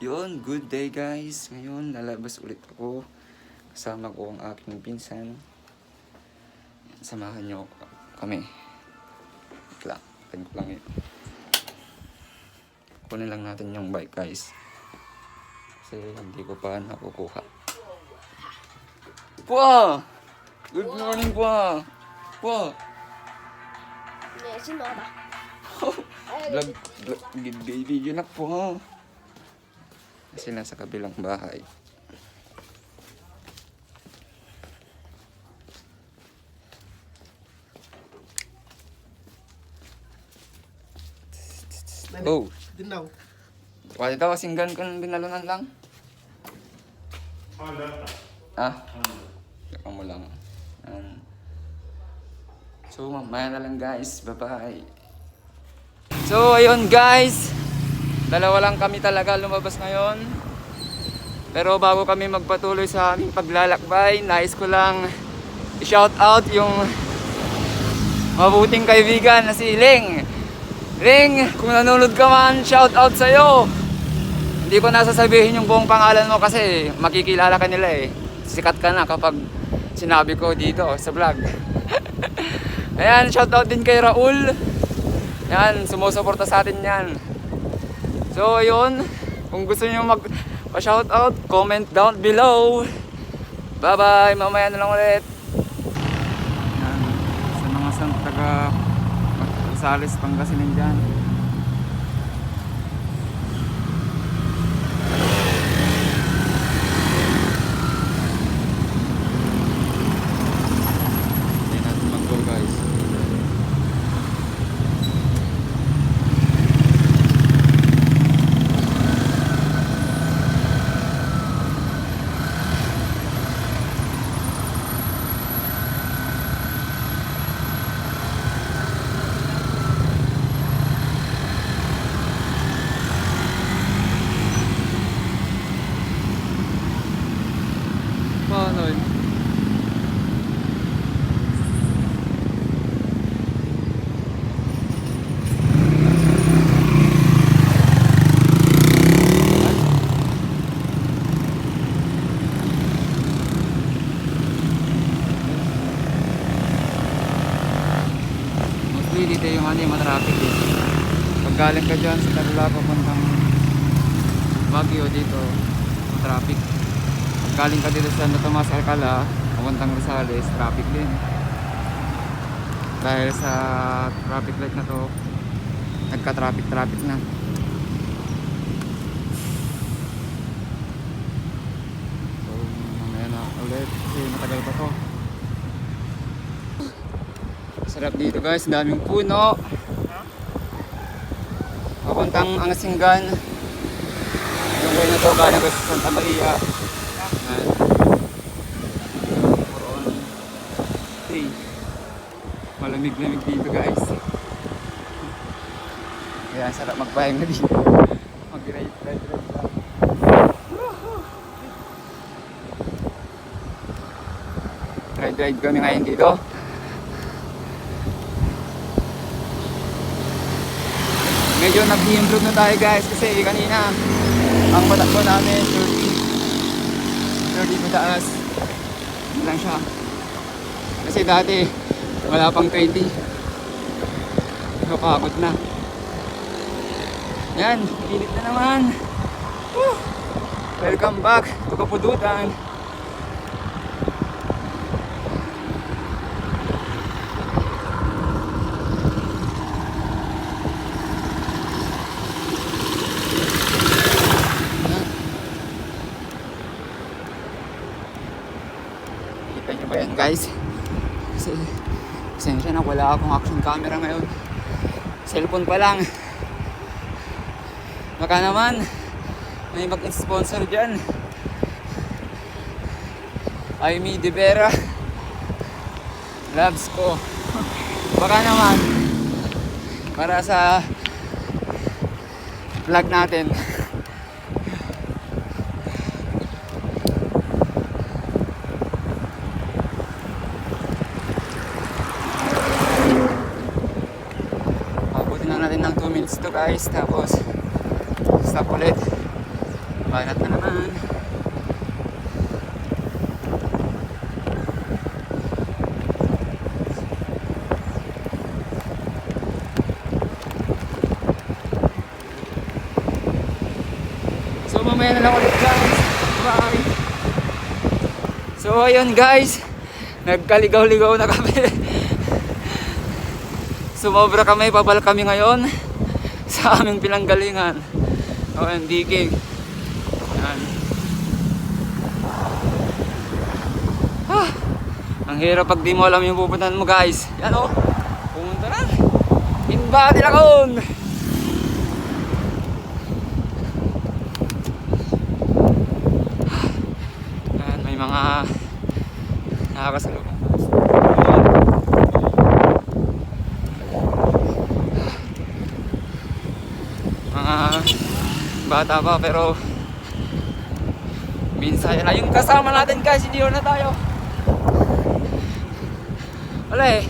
Yun, good day guys. Ngayon, lalabas ulit ako. Kasama ko ang aking pinsan. Samahan nyo kami. Wait lang, tag ko lang yun. Kunin lang natin yung bike guys. Kasi hindi ko pa nakukuha. Pua! Good morning Pua! Pua! Video na po. Kasi nasa kabilang bahay. Oh! Dinaw. Wala daw kasinggan ko ng binalunan lang. Ah? Teka mo lang. So, mamaya na lang guys. Bye-bye. So, ayun guys. Dalawa lang kami talaga lumabas ngayon. Pero bago kami magpatuloy sa aming paglalakbay, nais ko lang i-shout out yung mabuting kaibigan na si Ling. Ling, kung nanonood ka man, shout out sa'yo. Hindi ko nasasabihin yung buong pangalan mo kasi makikilala ka nila eh. Sikat ka na kapag sinabi ko dito sa vlog. Ayan, shout out din kay Raul. Yan, sumusuporta sa atin yan. So, ayun. Kung gusto nyo mag-shoutout, comment down below. Bye-bye. Mamaya na lang ulit. Yan. Sa mga taga Rosales, Pangasinan dyan. Hindi natin mag-go guys. Paano yun? Mostly dito yung matraffic eh. Pag galing ka dyan sa Tarlac papuntang Baguio dito, matraffic. Galing ka dito sa Santo Tomas, Alcala, papuntang Rosales, traffic din. Dahil sa traffic light na to, nagka-traffic na. So, mamaya na ulit kasi matagal pa to. Sarap dito guys, daming puno. Papuntang Angasinggan. Yung way na to, galing ko sa Santa Maria. Malamig-lamig dito guys. Kaya sarap magpahing na dito. Mag-ride lang. Ride kami ngayon dito. Medyo nag-improve na tayo guys kasi kanina ang patakbo namin 30 pataas lang siya kasi dati wala pang 20 nakapagod na yan, init na naman. Woo! Welcome back to Kapudutan. Nyo ba yan guys? Kasi pasensya na, wala akong action camera ngayon. Cellphone pa lang. Baka naman may mag-sponsor dyan. Aimee De Vera, loves ko. Baka naman para sa vlog natin. natin ng 2 minutes to guys, tapos stop ulit. Banat na naman. So mamaya na lang ulit guys. Bye. So ayun guys, nagkaligaw-ligaw na kami. Sumobra kami, pabalik kami ngayon sa aming pinanggalingan. OMDK. Yan. Ang hirap pag di mo alam yung pupuntahan mo guys. Yan o, pumunta na. Inba Dilacon. Yan, may mga nakakasalubong. Mga bata pa pero minsan na yung kasama natin guys, hindi na tayo. Wala eh,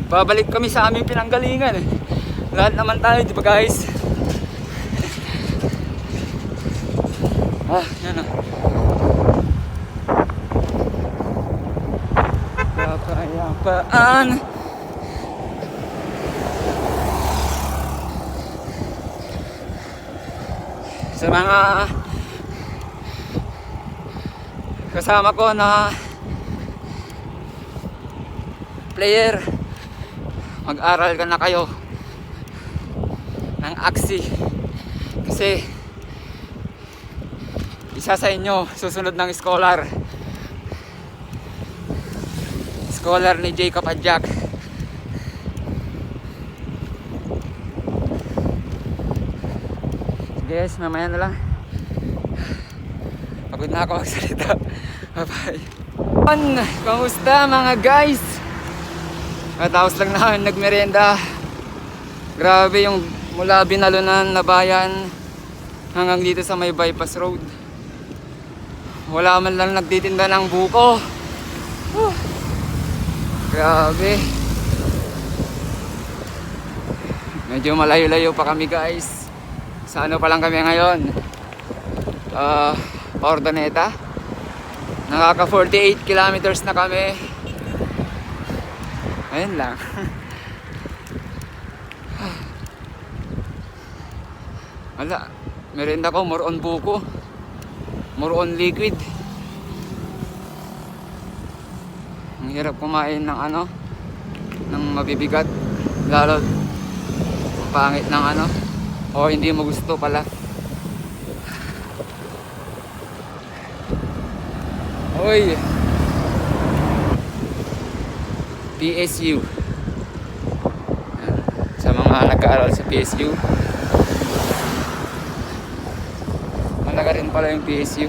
babalik kami sa aming pinanggalingan eh. Lahat naman tayo, di ba guys? Yan na. Kapayapaan. Sa mga kasama ko na player, mag-aral ka na kayo ng AXI kasi isa sa inyo susunod ng scholar ni Jay Kapadjak. Guys, mamaya na lang. Pagod na ako magsalita. Bye-bye. Kamusta mga guys? Matapos lang namin nagmerienda. Grabe yung mula Binalunan na bayan hanggang dito sa may bypass road. Wala man lang nagtitinda ng buko. Grabe. Medyo malayo-layo pa kami guys. Sa ano pa lang kami ngayon? Ordaneta. Nakaka 48 kilometers na kami. Ayun lang. Wala. Merenda ko more on buko. More on liquid. Ang hirap kumain ng ano, ng mabibigat. Lalo pangit ng ano, o hindi mo gusto pala. Oy. PSU. Sa mga nag-aaral sa PSU, malaga rin pala yung PSU.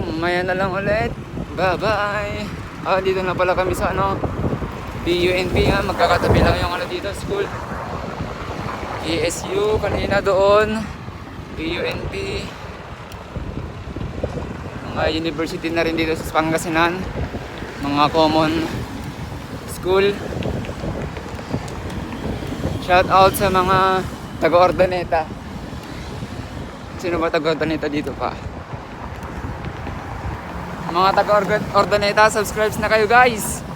Mamaya na lang ulit. Bye bye. Dito na pala kami sa ano, PUNP ha. Magkakatabi lang yung ano dito, school. PSU kanina doon, PUNP. Mga university na rin dito sa Pangasinan. Mga common school. Shout out sa mga taga-Ordaneta. Sino ba taga-Ordaneta dito pa? Mga taga-Ordaneta, subscribe na kayo guys.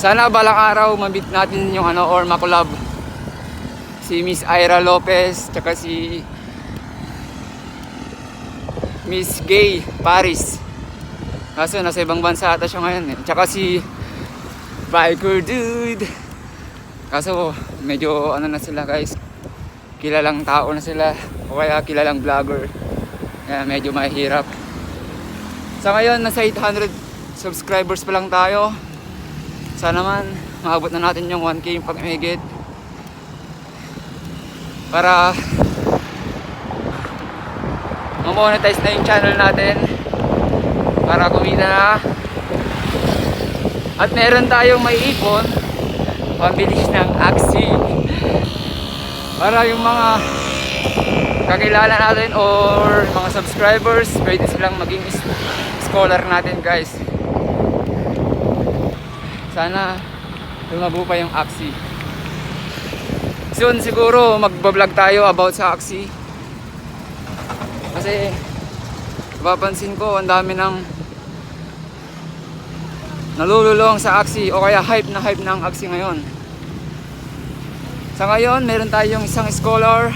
Sana balang araw mabit natin yung ano, or makulab si Miss Ira Lopez tsaka si Miss Gay Paris. Kaso nasa ibang bansa ata siya ngayon eh. Tsaka si Biker Dude. Kaso medyo ano na sila guys, kilalang tao na sila o kaya kilalang vlogger. Kaya medyo mahirap. Sa ngayon nasa 800 subscribers pa lang tayo. Sana man maabot na natin yung 1K yung pag-imigit para ma-monetize na yung channel natin, para kumita na at meron tayong may ipon pambili ng AXI para yung mga kakilala natin or mga subscribers, pwede silang maging scholar natin guys. Sana lumago pa yung Axie. Soon siguro magbablog tayo about sa Axie. Kasi papansin ko ang dami ng nalululong sa Axie o kaya hype na ang Axie ngayon. Sa ngayon, meron tayong isang scholar.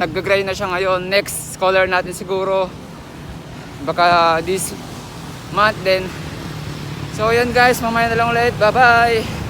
Nag-grind na siya ngayon. Next scholar natin siguro baka this month din. So yun guys, mamaya na lang ulit. Bye bye.